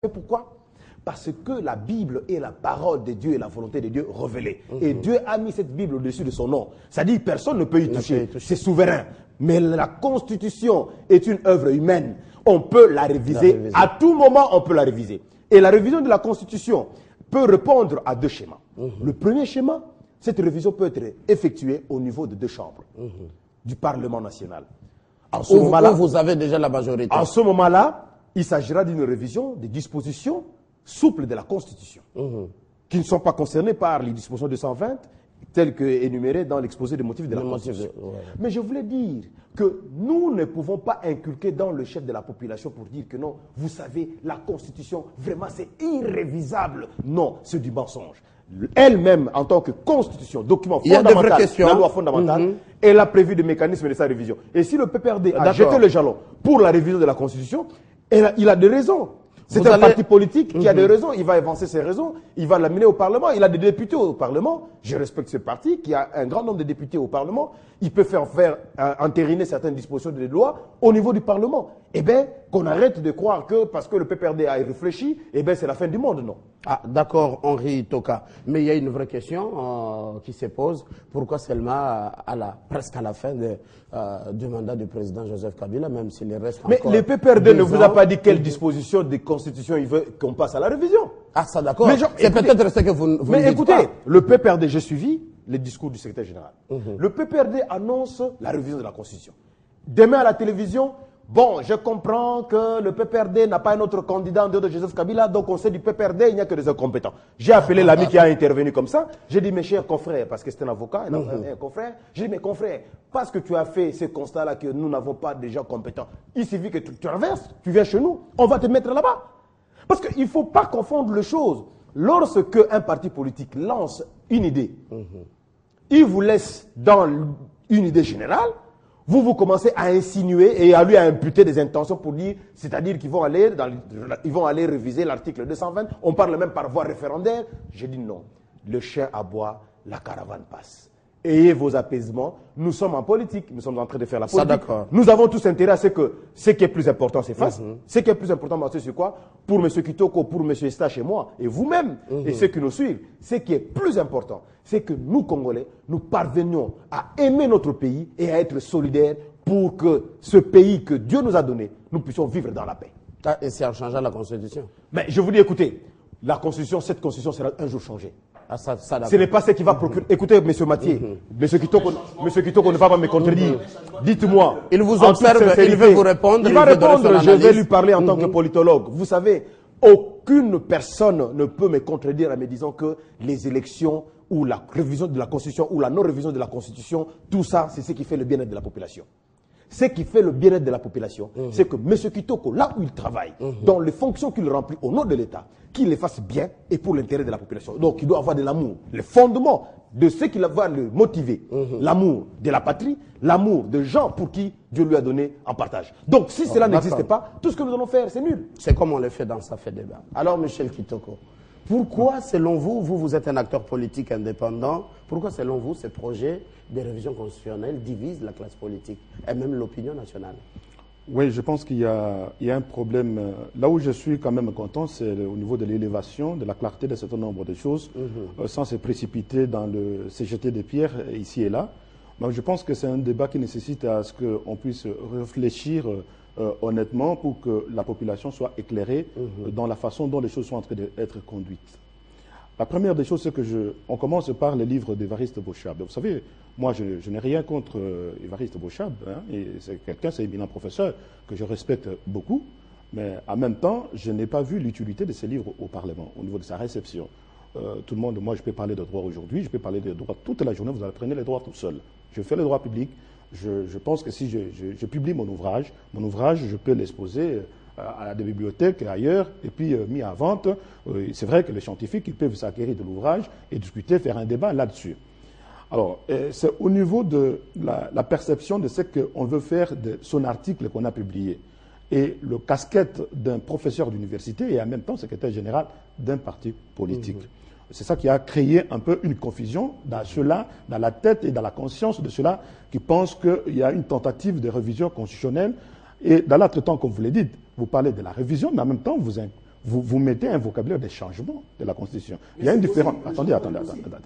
Pourquoi? Parce que la Bible est la parole de Dieu et la volonté de Dieu révélée. Et Dieu a mis cette Bible au-dessus de son nom. C'est-à-dire que personne ne peut y toucher. C'est souverain. Mais la Constitution est une œuvre humaine. On peut la réviser. À tout moment, on peut la réviser. Et la révision de la Constitution peut répondre à deux schémas. Le premier schéma, cette révision peut être effectuée au niveau de deux chambres du Parlement national. En ce moment-là, vous avez déjà la majorité. En ce moment-là, il s'agira d'une révision des dispositions souples de la Constitution, qui ne sont pas concernées par les dispositions 220, telles que énumérées dans l'exposé des motifs de la Constitution. Mais je voulais dire que nous ne pouvons pas inculquer dans le chef de la population pour dire que non, vous savez, la Constitution, vraiment, c'est irrévisable. Non, c'est du mensonge. Elle-même, en tant que constitution, document fondamental, la loi fondamentale, elle a prévu des mécanismes de sa révision. Et si le PPRD a jeté le jalon pour la révision de la Constitution, il a des raisons. C'est un parti politique qui a des raisons, il va avancer ses raisons, il va l'amener au Parlement, il a des députés au Parlement, je respecte ce parti qui a un grand nombre de députés au Parlement, il peut faire entériner certaines dispositions de loi au niveau du Parlement. Eh bien, qu'on arrête de croire que parce que le PPRD a réfléchi, eh bien c'est la fin du monde, non. Ah, d'accord, Henri Toka. Mais il y a une vraie question qui se pose. Pourquoi seulement presque à la fin du mandat du président Joseph Kabila, même s'il reste mais encore... Mais le PPRD ne vous a pas dit quelle disposition de constitution il veut qu'on passe à la révision. Ah, ça d'accord. C'est peut-être ce que vous ne dites écoutez, pas. Le PPRD, j'ai suivi les discours du secrétaire général. Le PPRD annonce la révision de la Constitution. Demain à la télévision, bon, je comprends que le PPRD n'a pas un autre candidat en dehors de Joseph Kabila, donc on sait du PPRD, il n'y a que des incompétents. J'ai appelé l'ami qui a intervenu comme ça, j'ai dit mes chers confrères, parce que c'est un avocat, un confrère, j'ai dit mes confrères, parce que tu as fait ce constat-là que nous n'avons pas de gens compétents, il suffit que tu renverses, tu viens chez nous, on va te mettre là-bas. Parce qu'il ne faut pas confondre les choses. Lorsque un parti politique lance une idée, il vous laisse dans une idée générale, vous commencez à insinuer et à lui imputer des intentions pour dire, c'est-à-dire qu'ils vont aller réviser l'article 220, on parle même par voie référendaire. J'ai dit non, le chien aboie, la caravane passe. Ayez vos apaisements, nous sommes en politique, nous sommes en train de faire la politique. Nous avons tous intérêt à ce que ce qui est plus important s'efface. Ce qui est plus important, c'est quoi? Pour M. Kitoko, pour M. Estache et moi, et vous-même, et ceux qui nous suivent, ce qui est plus important, c'est que nous, Congolais, nous parvenions à aimer notre pays et à être solidaires pour que ce pays que Dieu nous a donné, nous puissions vivre dans la paix. Et c'est en changeant la Constitution. Mais je vous dis, écoutez, la Constitution, cette Constitution sera un jour changée. Ah, ce n'est pas ce qui va procurer. Écoutez, M. Mathieu, M. Kitoko ne va pas me contredire. Dites-moi. Il vous observe, il veut vous répondre. Il va répondre, je vais lui parler en tant que politologue. Vous savez, aucune personne ne peut me contredire en me disant que les élections ou la révision de la Constitution ou la non-révision de la Constitution, tout ça, c'est ce qui fait le bien-être de la population. Ce qui fait le bien-être de la population, c'est que M. Kitoko, là où il travaille, dans les fonctions qu'il remplit au nom de l'État, qu'il les fasse bien et pour l'intérêt de la population. Donc il doit avoir de l'amour. Le fondement de ce qui va le motiver, l'amour de la patrie, l'amour de gens pour qui Dieu lui a donné en partage. Donc si cela n'existe pas, tout ce que nous allons faire, c'est nul. C'est comme on le fait dans Ça fait débat. Alors Michel Kitoko, pourquoi selon vous, vous êtes un acteur politique indépendant, pourquoi selon vous ce projet de révision constitutionnelle divise la classe politique et même l'opinion nationale? Oui, je pense qu'il y a un problème. Là où je suis quand même content, c'est au niveau de l'élévation, de la clarté d'un certain nombre de choses, sans se précipiter dans se jeter des pierres ici et là. Donc, je pense que c'est un débat qui nécessite à ce qu'on puisse réfléchir honnêtement pour que la population soit éclairée dans la façon dont les choses sont en train d'être conduites. La première des choses, c'est que on commence par le livre d'Évariste Bochab. Vous savez, moi, je n'ai rien contre Évariste Bochab, hein, et c'est quelqu'un, c'est un éminent professeur que je respecte beaucoup, mais en même temps, je n'ai pas vu l'utilité de ces livres au Parlement, au niveau de sa réception. Tout le monde, moi, je peux parler de droit aujourd'hui, je peux parler de droit toute la journée, vous apprenez les droits tout seul. Je fais le droit public, je pense que si je publie mon ouvrage, je peux l'exposer à la bibliothèque et ailleurs, et puis mis à vente. C'est vrai que les scientifiques, ils peuvent s'acquérir de l'ouvrage et discuter, faire un débat là-dessus. Alors, c'est au niveau de la perception de ce qu'on veut faire de son article qu'on a publié. Et le casquette d'un professeur d'université et en même temps secrétaire général d'un parti politique. C'est ça qui a créé un peu une confusion dans ceux-là, dans la tête et dans la conscience de ceux-là qui pensent qu'il y a une tentative de révision constitutionnelle. Et dans l'autre temps, comme vous l'avez dit, vous parlez de la révision, mais en même temps, vous mettez un vocabulaire des changements de la Constitution. Il y a une différence. Attendez.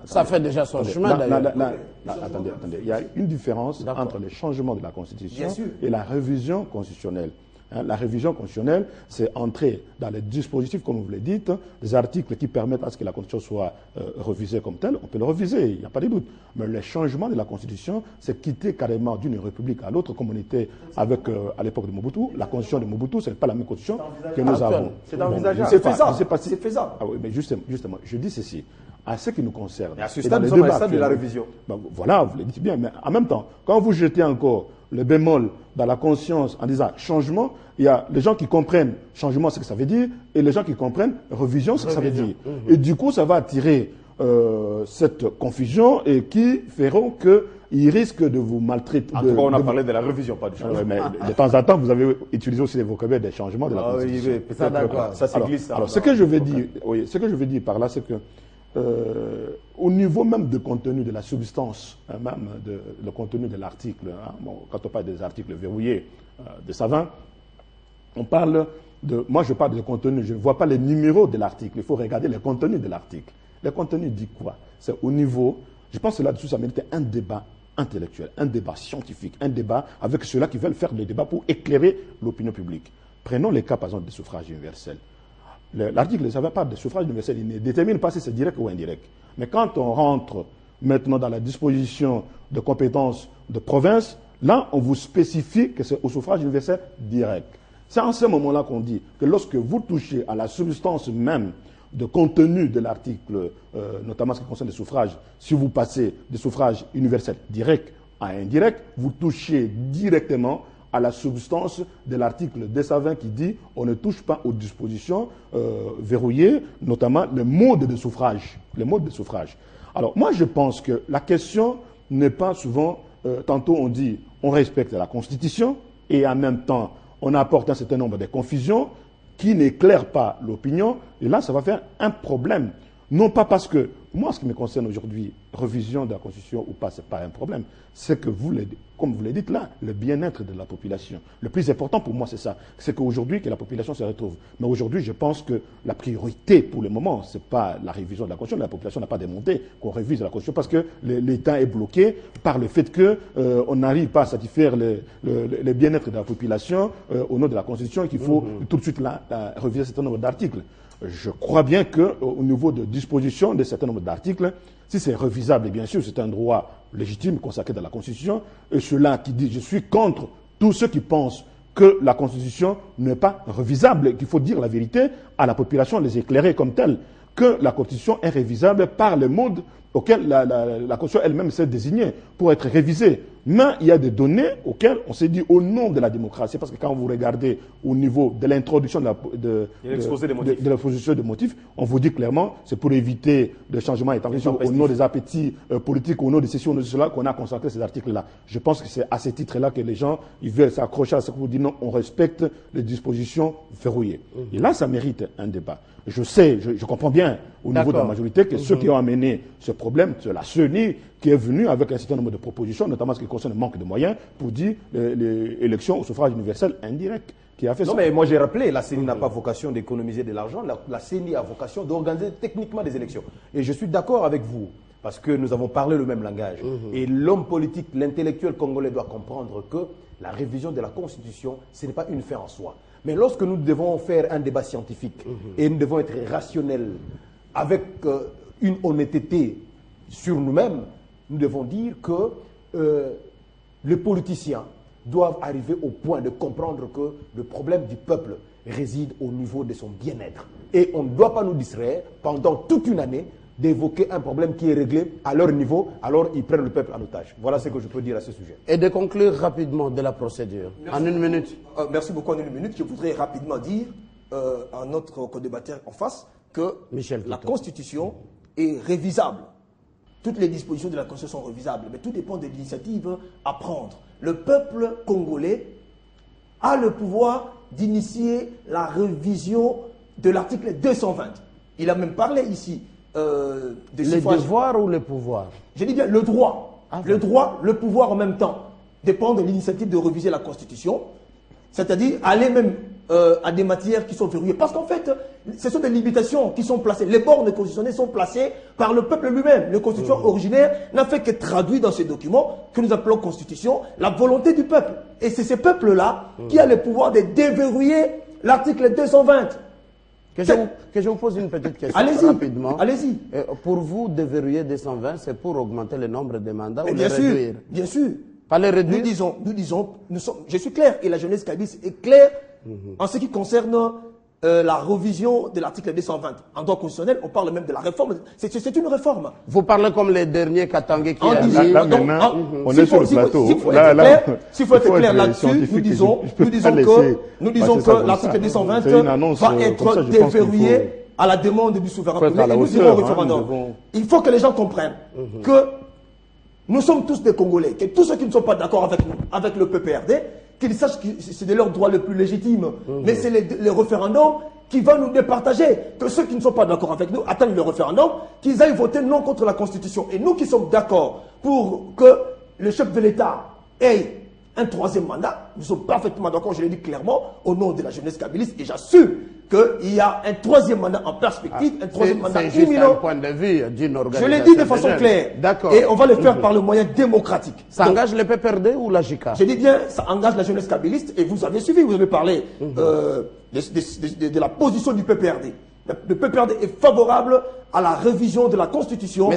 Ça fait déjà son chemin d'ailleurs. Attendez. Il y a une différence entre le changement de la Constitution et la révision constitutionnelle. La révision constitutionnelle, c'est entrer dans les dispositifs, comme vous l'avez dit, des articles qui permettent à ce que la Constitution soit revisée comme telle. On peut le reviser, il n'y a pas de doute. Mais le changement de la Constitution, c'est quitter carrément d'une république à l'autre, comme on était avec, à l'époque de Mobutu. La Constitution de Mobutu, ce n'est pas la même Constitution que nous avons. C'est envisageable. C'est faisable. Ah oui, mais justement, je dis ceci. À ce qui nous concerne. Et à ce stade, nous sommes à stade de la révision. Ben, voilà, vous le dites bien. Mais en même temps, quand vous jetez encore le bémol dans la conscience en disant changement, il y a les gens qui comprennent changement, ce que ça veut dire, et les gens qui comprennent révision, ce que ça veut dire. Et du coup, ça va attirer cette confusion et qui feront qu'ils risquent de vous maltraiter. En tout cas, on a parlé de la révision, pas du changement. Mais de temps en temps, vous avez utilisé aussi les vocabulaires des changements de la Constitution. Oui, ça, d'accord. Ça s'église. Alors, ce que je veux dire par là, c'est que au niveau même du contenu de la substance, même le contenu de l'article, quand on parle des articles verrouillés de Savin, on parle de... Moi, je parle de contenu, je ne vois pas les numéros de l'article, il faut regarder le contenu de l'article. Le contenu dit quoi? C'est au niveau... Je pense que là-dessus, ça méritait un débat intellectuel, un débat scientifique, un débat avec ceux-là qui veulent faire le débat pour éclairer l'opinion publique. Prenons les cas, par exemple, des suffrages universels. L'article ne savait pas de suffrage universel, il ne détermine pas si c'est direct ou indirect. Mais quand on rentre maintenant dans la disposition de compétences de province, là, on vous spécifie que c'est au suffrage universel direct. C'est en ce moment-là qu'on dit que lorsque vous touchez à la substance même de contenu de l'article, notamment ce qui concerne les suffrages, si vous passez des suffrages universels directs à indirect, vous touchez directement à la substance de l'article 220 qui dit on ne touche pas aux dispositions verrouillées, notamment le mode de suffrage. Alors moi je pense que la question n'est pas souvent, tantôt on dit on respecte la Constitution et en même temps on apporte un certain nombre de confusions qui n'éclairent pas l'opinion et là ça va faire un problème. Non pas parce que, moi ce qui me concerne aujourd'hui, révision de la Constitution ou pas, ce n'est pas un problème. C'est que comme vous l'avez dit là, le bien-être de la population. Le plus important pour moi c'est ça. C'est qu'aujourd'hui que la population se retrouve. Mais aujourd'hui je pense que la priorité pour le moment, ce n'est pas la révision de la Constitution. La population n'a pas demandé qu'on révise la Constitution parce que l'État est bloqué par le fait qu'on n'arrive pas à satisfaire le bien-être de la population au nom de la Constitution et qu'il faut tout de suite réviser un certain nombre d'articles. Je crois bien qu'au niveau de disposition de certains nombres d'articles, si c'est revisable, et bien sûr c'est un droit légitime consacré dans la Constitution, et ceux-là qui disent je suis contre tous ceux qui pensent que la Constitution n'est pas revisable, qu'il faut dire la vérité à la population, les éclairer comme telle, que la Constitution est révisable par le mode auquel la Constitution elle-même s'est désignée pour être révisée. Mais il y a des données auxquelles on s'est dit au nom de la démocratie, parce que quand vous regardez au niveau de l'introduction de l'exposition de motifs, on vous dit clairement c'est pour éviter le changement et au nom des appétits politiques, au nom de ceci, au nom de cela, qu'on a consacré ces articles-là. Je pense que c'est à ces titres-là que les gens ils veulent s'accrocher à ce que vous dites non, on respecte les dispositions verrouillées. Et là, ça mérite un débat. Je sais, je comprends bien au niveau de la majorité que ceux qui ont amené ce problème, c'est la CENI qui est venue avec un certain nombre de propositions, notamment ce qui concerne le manque de moyens, pour dire l'élection au suffrage universel indirect. Qui a fait non, mais moi j'ai rappelé, la CENI n'a pas vocation d'économiser de l'argent, la CENI a vocation d'organiser techniquement des élections. Et je suis d'accord avec vous, parce que nous avons parlé le même langage. Et l'homme politique, l'intellectuel congolais doit comprendre que la révision de la Constitution, ce n'est pas une fin en soi. Mais lorsque nous devons faire un débat scientifique et nous devons être rationnels avec une honnêteté sur nous-mêmes, nous devons dire que les politiciens doivent arriver au point de comprendre que le problème du peuple réside au niveau de son bien-être. Et on ne doit pas nous distraire pendant toute une année d'évoquer un problème qui est réglé à leur niveau, alors ils prennent le peuple en otage. Voilà ce que je peux dire à ce sujet. Et de conclure rapidement de la procédure, en une minute. Merci beaucoup, en une minute. Je voudrais rapidement dire à notre co-débatteur en face que la Constitution est révisable. Toutes les dispositions de la Constitution sont révisables, mais tout dépend de l'initiative à prendre. Le peuple congolais a le pouvoir d'initier la révision de l'article 220. Il a même parlé ici des suffrages. Le devoir ou le pouvoir? Je dis bien le droit. Le droit, le pouvoir en même temps dépend de l'initiative de réviser la Constitution, c'est-à-dire aller même à des matières qui sont verrouillées. Parce qu'en fait, ce sont des limitations qui sont placées. Les bornes constitutionnelles sont placées par le peuple lui-même. Le constitution originaire n'a fait que traduire dans ces documents que nous appelons constitution la volonté du peuple. Et c'est ce peuple-là qui a le pouvoir de déverrouiller l'article 220. Que je vous pose une petite question rapidement. Allez-y. Pour vous, déverrouiller 220, c'est pour augmenter le nombre de mandats ou bien les réduire? Bien sûr. Pas les réduire? Je suis clair, et la jeunesse kabyliste est claire en ce qui concerne la révision de l'article 220. En droit constitutionnel, on parle même de la réforme. C'est une réforme. Vous parlez comme les derniers Katangé qui Là, maintenant, on est sur le plateau. S'il faut être clair là-dessus, nous disons que l'article 220 va être déverrouillé à la demande du souverain congolais et nous irons au référendum. Il faut que les gens comprennent que nous sommes tous des Congolais, que tous ceux qui ne sont pas d'accord avec nous, avec le PPRD, qu'ils sachent que c'est de leur droit le plus légitime. Mais c'est le référendum qui va nous départager. Que ceux qui ne sont pas d'accord avec nous attendent le référendum, qu'ils aillent voter non contre la Constitution. Et nous qui sommes d'accord pour que le chef de l'État ait un troisième mandat, nous sommes parfaitement d'accord, je l'ai dit clairement, au nom de la jeunesse kabyliste, et j'assume qu'il y a un troisième mandat en perspective, un troisième mandat imminent. C'est juste un point de vue d'une organisation. Je l'ai dit de façon claire. D'accord. Et on va le faire par le moyen démocratique. Ça engage le PPRD ou la JICA? Je dis bien, ça engage la jeunesse kabyliste, et vous avez suivi, vous avez parlé de la position du PPRD. Le PPRD est favorable à la révision de la Constitution, à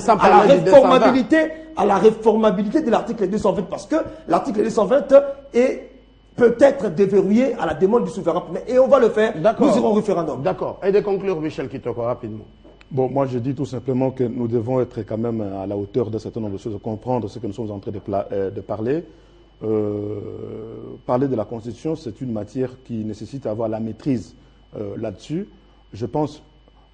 la réformabilité de l'article 220, parce que l'article 220 peut être déverrouillé à la demande du souverain. Et on va le faire, nous irons au référendum. D'accord. Et de conclure, Michel Kitoko, rapidement. Bon, moi je dis tout simplement que nous devons être quand même à la hauteur d'un certain nombre de choses, de comprendre ce que nous sommes en train de parler. Parler de la Constitution, c'est une matière qui nécessite d'avoir la maîtrise là-dessus. Je pense que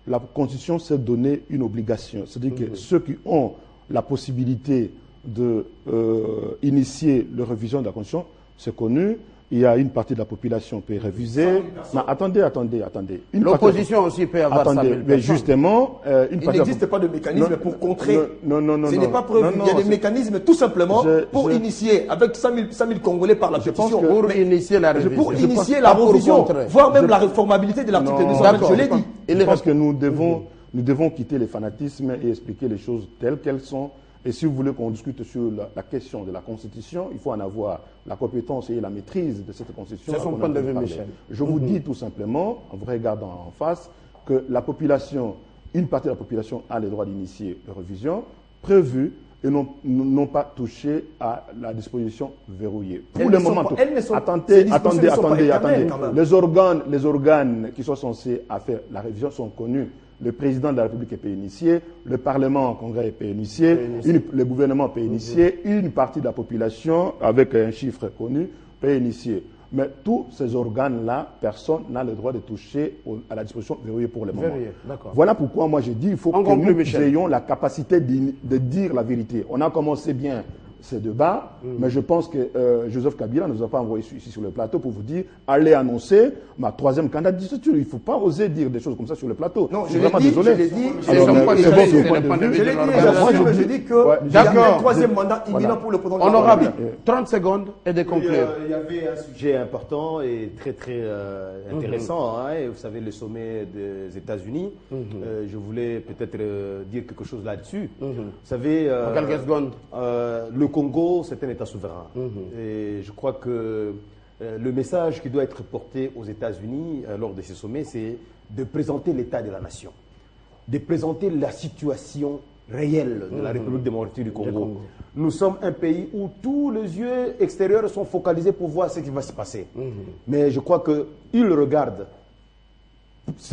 la Constitution, c'est donner une obligation. C'est-à-dire que ceux qui ont la possibilité d'initier la révision de la Constitution, c'est connu. Il y a une partie de la population qui peut réviser. Mais attendez. L'opposition aussi peut avoir 100 000 personnes. Mais justement, il n'existe pas de mécanisme pour contrer. Non. Ce n'est pas prévu. Il y a des mécanismes tout simplement pour initier avec 100 000 Congolais par la pétition. Pour initier la révision. Pour initier la révision, voire même la réformabilité de l'article 220. Je l'ai dit. Je pense que nous devons quitter les fanatismes et expliquer les choses telles qu'elles sont. Et si vous voulez qu'on discute sur la question de la Constitution, il faut en avoir la compétence et la maîtrise de cette Constitution. C'est son point de vue, Michel. Je vous dis tout simplement, en vous regardant en face, que la population, une partie de la population a le droit d'initier la révision prévue et n'ont pas touché à la disposition verrouillée. Pour le moment, attendez. Les organes qui sont censés faire la révision sont connus. Le président de la République peut initier, le Parlement en congrès peut initier, le gouvernement peut initier, une partie de la population, avec un chiffre connu, peut initier. Mais tous ces organes-là, personne n'a le droit de toucher à la disposition verrouillée pour le moment. Voilà pourquoi moi je dis qu'il faut que nous ayons la capacité de dire la vérité. On a commencé bien ces débats, mais je pense que Joseph Kabila ne nous a pas envoyé ici sur le plateau pour vous dire allez annoncer ma troisième candidature. Il ne faut pas oser dire des choses comme ça sur le plateau. Non, je suis vraiment désolé. Je l'ai dit. Je dis qu'il y a un troisième mandat imminent pour le président de la Honorable, 30 secondes et de conclure. Il y avait un sujet important et très intéressant. Et vous savez, le sommet des États-Unis. Je voulais peut-être dire quelque chose là-dessus. Vous savez, en quelques secondes. Le Congo, c'est un État souverain. Et je crois que le message qui doit être porté aux États-Unis lors de ce sommet, c'est de présenter l'état de la nation, de présenter la situation réelle de la République démocratique du Congo. Nous sommes un pays où tous les yeux extérieurs sont focalisés pour voir ce qui va se passer. Mais je crois qu'ils regardent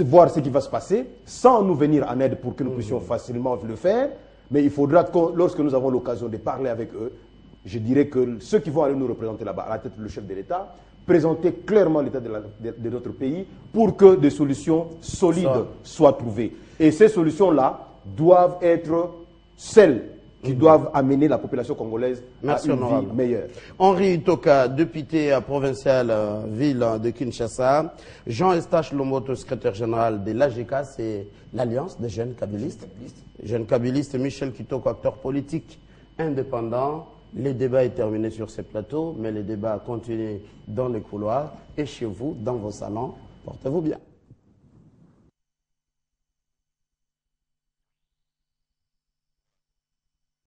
voir ce qui va se passer sans nous venir en aide pour que nous puissions facilement le faire. Mais il faudra, lorsque nous avons l'occasion de parler avec eux, je dirais que ceux qui vont aller nous représenter là-bas, à la tête du chef de l'État, présenter clairement l'état de notre pays pour que des solutions solides soient trouvées. Et ces solutions-là doivent être celles qui doivent amener la population congolaise à une vie meilleure. Henri Itoka, député provincial ville de Kinshasa. Jean-Eustache Lomboto, secrétaire général de l'AGK, c'est l'Alliance des jeunes kabylistes. Jeunes kabylistes, Michel Kitoko, acteur politique indépendant. Le débat est terminé sur ce plateau, mais le débat continue dans les couloirs et chez vous, dans vos salons. Portez-vous bien.